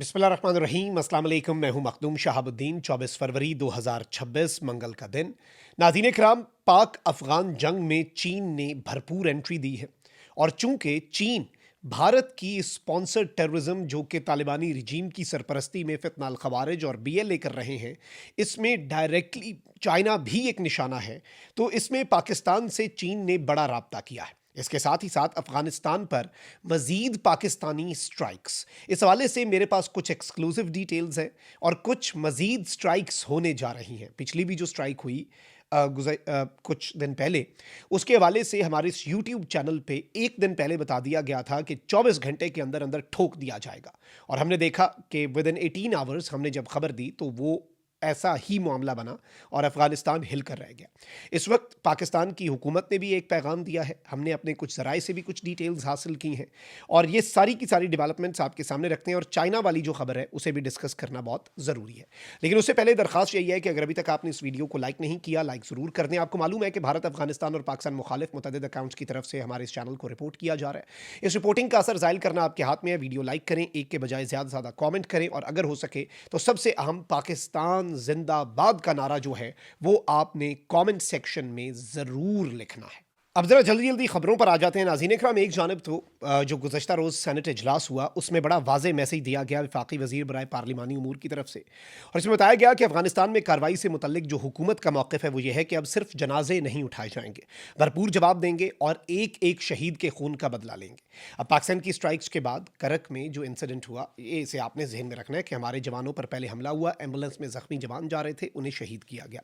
बिस्मिल्लाहिर्रहमानिर्रहीम, अस्सलाम वालेकुम। मैं हूं मखदूम शहाबुद्दीन। 24 फरवरी 2026 मंगल का दिन। नाज़रीन किराम, पाक अफ़गान जंग में चीन ने भरपूर एंट्री दी है और चूंकि चीन भारत की स्पॉन्सर्ड टेररिज्म जो कि तालिबानी रिजीम की सरपरस्ती में फितना अल खवारिज और बीएलए कर रहे हैं, इसमें डायरेक्टली चाइना भी एक निशाना है। तो इसमें पाकिस्तान से चीन ने बड़ा राब्ता किया है। इसके साथ ही साथ अफगानिस्तान पर मजीद पाकिस्तानी स्ट्राइक्स, इस हवाले से मेरे पास कुछ एक्सक्लूसिव डिटेल्स हैं और कुछ मजीद स्ट्राइक्स होने जा रही हैं। पिछली भी जो स्ट्राइक हुई कुछ दिन पहले, उसके हवाले से हमारे इस यूट्यूब चैनल पे एक दिन पहले बता दिया गया था कि 24 घंटे के अंदर अंदर ठोक दिया जाएगा। और हमने देखा कि विद इन 18 आवर्स हमने जब खबर दी तो वो ऐसा ही मामला बना और अफगानिस्तान हिल कर रह गया। इस वक्त पाकिस्तान की हुकूमत ने भी एक पैगाम दिया है। हमने अपने कुछ ज़राए से भी कुछ डिटेल्स हासिल की हैं और ये सारी की सारी डेवलपमेंट्स आपके सामने रखते हैं। और चाइना वाली जो खबर है उसे भी डिस्कस करना बहुत ज़रूरी है। लेकिन उससे पहले दरख्वास्त यही है कि अगर अभी तक आपने इस वीडियो को लाइक नहीं किया, लाइक ज़रूर कर दें। आपको मालूम है कि भारत, अफगानिस्तान और पाकिस्तान मुखालिफ मुतअद्दिद अकाउंट्स की तरफ से हमारे इस चैनल को रिपोर्ट किया जा रहा है। इस रिपोर्टिंग का असर ज़ाहिर करना आपके हाथ में है। वीडियो लाइक करें, एक के बजाय ज़्यादा से ज़्यादा कॉमेंट करें और अगर हो सके तो सबसे अहम पाकिस्तान जिंदाबाद का नारा जो है वो आपने कमेंट सेक्शन में जरूर लिखना है। अब जरा जल्दी जल्दी खबरों पर आ जाते हैं। नाज़रीन इकराम, एक जानब तो जो गुज़श्ता रोज़ सेनेट इजलास हुआ उसमें बड़ा वाज़ेह मैसेज दिया गया वफाकी वज़ीर बराए पार्लिमानी उमूर की तरफ से, और इसमें बताया गया कि अफगानिस्तान में कार्रवाई से मुतल्लिक जो हुकूमत का मौक़िफ़ है वो ये है कि अब सिर्फ जनाजे नहीं उठाए जाएंगे, भरपूर जवाब देंगे और एक एक शहीद के खून का बदला लेंगे। अब पाकिस्तान की स्ट्राइक्स के बाद करक में जो इंसिडेंट हुआ, ये इसे आपने जहन में रखना है कि हमारे जवानों पर पहले हमला हुआ, एम्बुलेंस में जख्मी जवान जा रहे थे, उन्हें शहीद किया गया।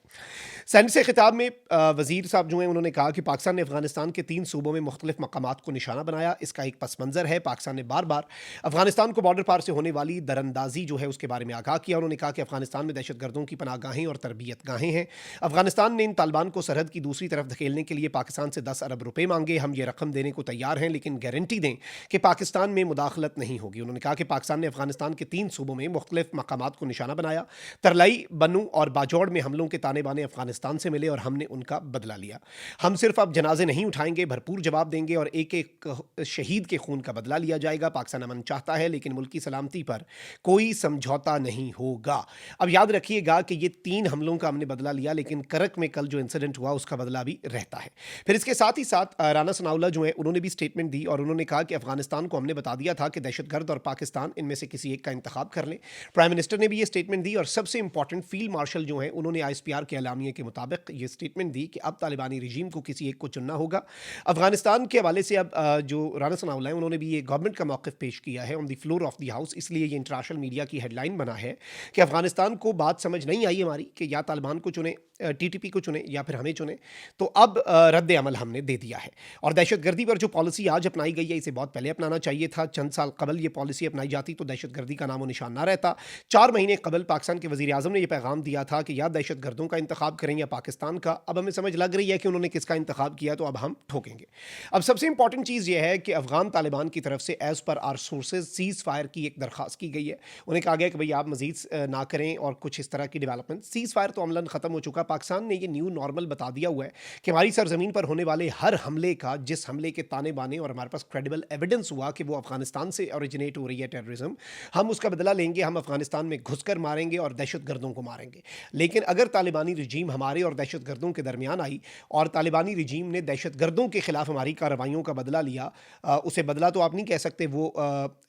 सैन्य से खिताब में वज़ीर साहब जो हैं उन्होंने कहा कि पाकिस्तान ने अफगानिस्तान के 3 सूबों में मुख्तलिफ मकामात को निशाना बनाया। इसका एक पस मंज़र है। पाकिस्तान ने बार बार अफगानिस्तान को बॉर्डर पार से होने वाली दरअंदाजी जो है उसके बारे में आगाह किया। उन्होंने कहा कि अफगानिस्तान में दहशत गर्दों की पनाहगाहें और तरबियत गाहें हैं। अफगानिस्तान ने इन तालिबान को सरहद की दूसरी तरफ धकेलने के लिए पाकिस्तान से 10 अरब रुपए मांगे। हम ये रकम देने को तैयार हैं, लेकिन गारंटी दें कि पाकिस्तान में मुदाखलत नहीं होगी। उन्होंने कहा कि पाकिस्तान ने अफगानिस्तान के 3 सूबों में मुख्तलिफ मकामात को निशाना बनाया। तरलाई, बन्नू और बाजौड़ में हमलों के ताने बाने अफगानिस्तान से मिले और हमने उनका बदला लिया। हम सिर्फ अब जनाजे नहीं उठाएंगे, भरपूर जवाब देंगे और एक एक शहीद के खून का बदला लिया जाएगा। पाकिस्तान अमन चाहता है लेकिन मुल्क की सलामती पर कोई समझौता नहीं होगा। अब याद रखिएगा कि ये 3 हमलों का हमने बदला लिया, लेकिन करक में कल जो इंसिडेंट हुआ उसका बदला भी रहता है। फिर इसके साथ ही साथ राना सनाउल्लाह जो है उन्होंने भी स्टेटमेंट दी और उन्होंने कहा कि अफगानिस्तान को हमने बता दिया था कि दहशतगर्द और पाकिस्तान इनमें से किसी एक का इंतखाब कर लें। प्राइम मिनिस्टर ने भी ये स्टेटमेंट दी और सबसे इंपॉर्टेंट फील्ड मार्शल जो है उन्होंने आईएसपीआर के एलामिये के मुताबिक ये स्टेटमेंट दी कि अब तालिबानी रजीम को किसी एक को चुनना होगा। अफगानिस्तान के हवाले से अब जो राना सनाउल्लाह है उन्होंने भी ये गवर्नमेंट का मौक़िफ़ पेश किया है on the floor of the house. इसलिए ये इंटरनेशनल मीडिया की हेडलाइन बना है कि अफगानिस्तान को बात समझ नहीं आई हमारी कि या तालिबान को चुने, टीटीपी को चुने या फिर हमें चुने, तो अब रद्द अमल हमने दे दिया है। और दहशतगर्दी पर जो पॉलिसी आज अपनाई गई है इसे बहुत पहले अपनाना चाहिए था। चंद साल कबल ये पॉलिसी अपनाई जाती तो दहशतगर्दी का नामो निशान ना रहता। 4 महीने कबल पाकिस्तान के वज़ीर आज़म ने यह पैगाम दिया था कि या दहशतगर्दों का इंतखाब करें या पाकिस्तान का। अब हमें समझ लग रही है कि उन्होंने किसका इंतखाब किया, तो अब हम ठोकेंगे। अब सबसे इंपॉर्टेंट चीज़ यह है कि अफगान तालिबान की तरफ से as per are sources seize fire की एक दरख्वास्त की गई है। उन्हें कहा गया कि भाई आप मजीद ना करें और कुछ इस तरह की डेवलपमेंट। सीज़ फायर तो अमलन ख़त्म हो चुका। पाकिस्तान ने ये न्यू नॉर्मल बता दिया हुआ है कि हमारी सरजमीन पर होने वाले हर हमले का, जिस हमले के ताने बाने और हमारे पास क्रेडिबल एविडेंस हुआ कि वो अफगानिस्तान से ओरिजिनेट हो रही है टेररिज्म, हम उसका बदला लेंगे। हम अफगानिस्तान में घुसकर मारेंगे और दहशतगर्दों को मारेंगे। लेकिन अगर तालिबानी रजीम हमारे और दहशतगर्दों के दरमियान आई और तालिबानी रजीम ने दहशतगर्दों के खिलाफ हमारी कार्रवाइयों का बदला लिया, उसे बदला तो आप नहीं कह सकते, वो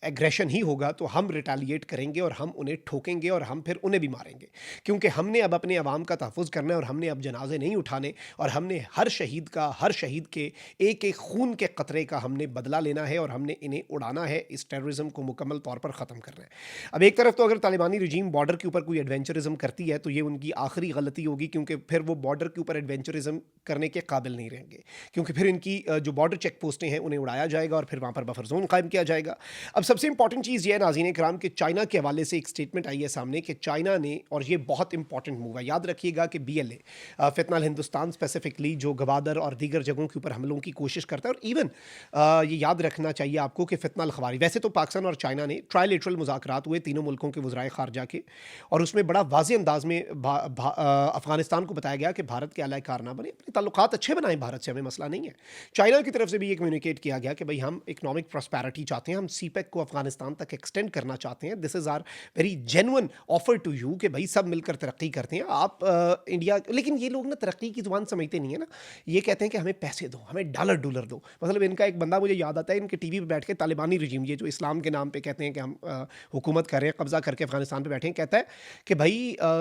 एग्रेशन ही होगा, तो हम रिटेलिएट करेंगे और हम उन्हें ठोकेंगे और हम फिर उन्हें भी मारेंगे। क्योंकि हमने अब अपने अवाम का तहफ़्फ़ुज़ करना है और हमने अब जनाजे नहीं उठाने और हमने हर शहीद का, हर शहीद के एक एक खून के कतरे का हमने बदला लेना है और हमने इन्हें उड़ाना है। इस टेररिज्म को मुकम्मल तौर पर ख़त्म करना है। अब एक तरफ तो अगर तालिबानी रजीम बॉर्डर के ऊपर कोई एडवेंचरिज्म करती है तो ये उनकी आखिरी गलती होगी, क्योंकि फिर वो बॉर्डर के ऊपर एडवेंचरिज्म करने के काबिल नहीं रहेंगे, क्योंकि फिर इनकी जो बॉर्डर चेक पोस्टें हैं उन्हें उड़ाया जाएगा और फिर वहाँ पर बफर जोन कायम किया जाएगा। अब सबसे इंपॉर्टेंट चीज़ ये है नाज़रीन इकराम कि चाइना के हवाले से एक स्टेटमेंट आई है सामने कि चाइना ने, और ये बहुत इंपॉर्टेंट मूव है, याद रखिएगा कि बीएलए फितना हिंदुस्तान स्पेसिफिकली जो गवादर और दीगर जगहों के ऊपर हमलों की कोशिश करता है, और इवन ये याद रखना चाहिए आपको कि फितना अल खवारिज, वैसे तो पाकिस्तान और चाइना ने ट्रायलेटरल मुज़ाकरात हुए तीनों मुल्कों के वज़राए ख़ारजा के, और उसमें बड़ा वाज़ेह अंदाज में अफ़गानिस्तान को बताया गया कि भारत के अलाए कार ना बने, अपने ताल्लुकात अच्छे बनाएं भारत से, हमें मसला नहीं है। चाइना की तरफ से भी ये कम्युनिकेट किया गया कि भाई हम इकोनॉमिक प्रॉस्पेरिटी चाहते हैं, हम सीपेक को अफगानिस्तान तक एक्सटेंड करना चाहते हैं, this is our very genuine offer to you कि भाई सब मिलकर तरक्की करते हैं आप इंडिया। लेकिन ये लोग ना तरक्की की जुबान समझते नहीं है ना, ये कहते हैं कि हमें पैसे दो, हमें डॉलर डॉलर दो। मतलब इनका एक बंदा मुझे याद आता है, इनके टीवी पे बैठ के तालिबानी रजीम, ये जो इस्लाम के नाम पे कहते हैं कि हम हुकूमत कर रहे हैं, कब्जा करके अफगानिस्तान पे बैठे हैं, कहता है कि भाई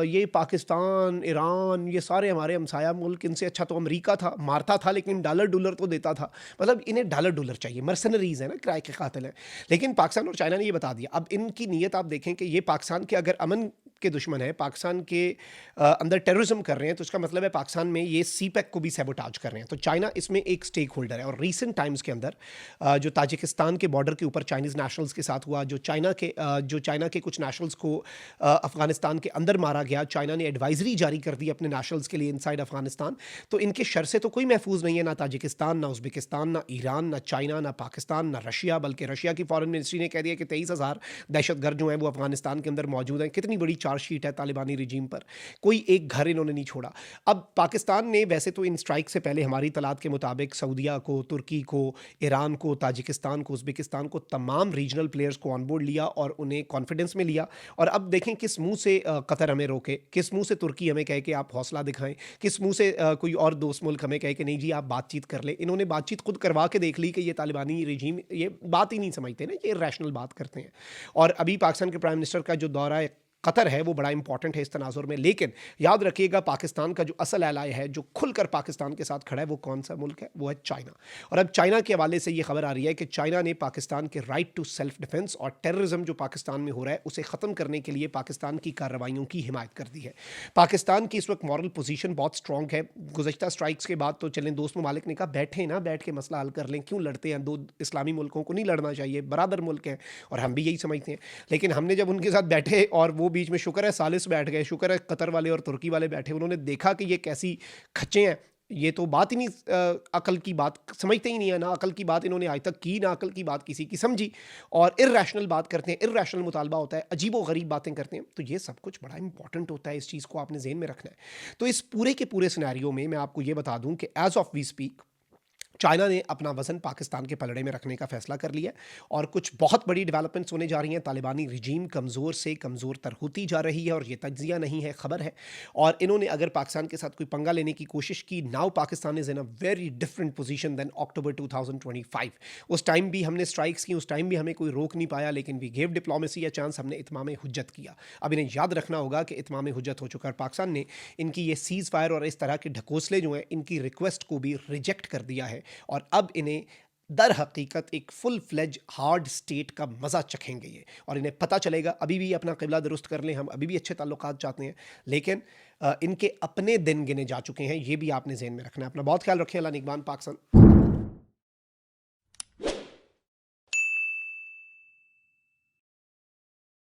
ये पाकिस्तान, ईरान, ये सारे हमारे हमसाया मुल्क, इनसे अच्छा तो अमेरिका था, मारता था लेकिन डॉलर डॉलर तो देता था। मतलब इन्हें डॉलर डॉलर चाहिए, मर्सनरीज है ना, किराए के कातिल हैं। लेकिन पाकिस्तान और चाइना ने ये बता दिया। अब इनकी नीयत आप देखें कि ये पाकिस्तान के अगर अमन के दुश्मन है, पाकिस्तान के अंदर टेररिज्म कर रहे हैं, तो इसका मतलब है पाकिस्तान में ये सीपेक को भी सैबोटाज कर रहे हैं। तो चाइना इसमें एक स्टेक होल्डर है। और रीसेंट टाइम्स के अंदर जो ताजिकिस्तान के बॉर्डर के ऊपर चाइनीज़ नेशनल्स के साथ हुआ, जो चाइना के कुछ नेशनल्स को अफगानिस्तान के अंदर मारा गया, चाइना ने एडवाइजरी जारी कर दी अपने नेशनल्स के लिए इनसाइड अफगानिस्तान। तो इनके शर से तो कोई महफूज नहीं है, ना ताजिकिस्तान, ना उज़्बेकिस्तान, ना ईरान, ना चाइना, ना पाकिस्तान, ना रशिया। बल्कि रशिया की फॉरेन मिनिस्ट्री ने कह दिया कि 23,000 दहशतगर्द जो हैं वो अफगानिस्तान के अंदर मौजूद हैं। कितनी बड़ी चार्जशीट है तालिबानी रिजीम पर, कोई एक घर इन्होंने नहीं छोड़ा। अब पाकिस्तान ने वैसे तो इन स्ट्राइक से पहले हमारी तलात के मुताबिक सऊदिया को, तुर्की को, ईरान को, ताजिकिस्तान को, उज़्बेकिस्तान को, तमाम रीजनल प्लेयर्स को ऑनबोर्ड लिया और उन्हें कॉन्फिडेंस में लिया। और अब देखें किस मुंह से कतर हमें रोके, किस मुंह से तुर्की हमें कहे कि आप हौसला दिखाएं, किस मुंह से कोई और दोस्त मुल्क हमें कहे कि नहीं जी आप बातचीत कर ले। इन्होंने बातचीत खुद करवा के देख ली कि ये तालिबानी रिजीम ये बात ही नहीं समझते ना, ये रैशनल बात करते हैं। और अभी पाकिस्तान के प्राइम मिनिस्टर का जो दौरा है कतर है वो बड़ा इंपॉर्टेंट है इस तनाजुर में। लेकिन याद रखिएगा पाकिस्तान का जो असल एलाय है, जो खुलकर पाकिस्तान के साथ खड़ा है, वो कौन सा मुल्क है? वो है चाइना। और अब चाइना के हवाले से ये खबर आ रही है कि चाइना ने पाकिस्तान के राइट टू सेल्फ डिफेंस और टेररिज्म जो पाकिस्तान में हो रहा है उसे ख़त्म करने के लिए पाकिस्तान की कार्रवाइयों की हिमायत कर दी है। पाकिस्तान की इस वक्त मॉरल पोजीशन बहुत स्ट्रॉन्ग है। गुज़श्ता स्ट्राइक्स के बाद तो चलें, दोस्त ममालिक ने कहा बैठे ना, बैठ के मसला हल कर लें, क्यों लड़ते हैं? दो इस्लामी मुल्कों को नहीं लड़ना चाहिए, बराबर मुल्क हैं और हम भी यही समझते हैं। लेकिन हमने जब उनके साथ बैठे और वो बीच में, शुक्र है सालिस बैठ गए, शुक्र है कतर वाले और तुर्की वाले बैठे, उन्होंने देखा कि ये कैसी खच्चे हैं, ये तो बात ही नहीं, अकल की बात समझते ही नहीं है ना, अकल की बात इन्होंने आज तक की ना, अकल की बात किसी की समझी, और इर्रेशनल बात करते हैं, इर्रेशनल मुतालबा होता है, अजीबो गरीब बातें करते हैं। तो ये सब कुछ बड़ा इंपॉर्टेंट होता है, इस चीज़ को आपने जेहन में रखना है। तो इस पूरे के पूरे सिनेरियो में मैं आपको ये बता दूं कि as of we speak China ने अपना वजन पाकिस्तान के पलड़े में रखने का फैसला कर लिया और कुछ बहुत बड़ी डेवलपमेंट्स होने जा रही हैं। तालिबानी रिजीम कमज़ोर से कमज़ोर तर होती जा रही है और ये तज्जिया नहीं है, खबर है। और इन्होंने अगर पाकिस्तान के साथ कोई पंगा लेने की कोशिश की, now Pakistan is in a very different position then October 2025। उस टाइम भी हमने स्ट्राइक्स की, उस टाइम भी हमें कोई रोक नहीं पाया, लेकिन वी गेव डिप्लोमेसी या चांस, हमने इत्माम हुज्जत किया। अब इन्हें याद रखना होगा कि इत्माम हुज्जत हो चुका है। पाकिस्तान ने इनकी ये सीज़ फायर और इस तरह के ढकोसले जो हैं, इनकी रिक्वेस्ट को भी रिजेक्ट कर दिया है और अब इन्हें दर हकीकत एक फुल फ्लेज हार्ड स्टेट का मज़ा चखेंगे ये, और इन्हें पता चलेगा अभी भी अपना क़िबला दुरुस्त कर लें, हम अभी भी अच्छे ताल्लुकात चाहते हैं, लेकिन इनके अपने दिन गिने जा चुके हैं। ये भी आपने ज़हन में रखना है। अपना बहुत ख्याल रखें। अल्लाह निगहबान पाकिस्तान।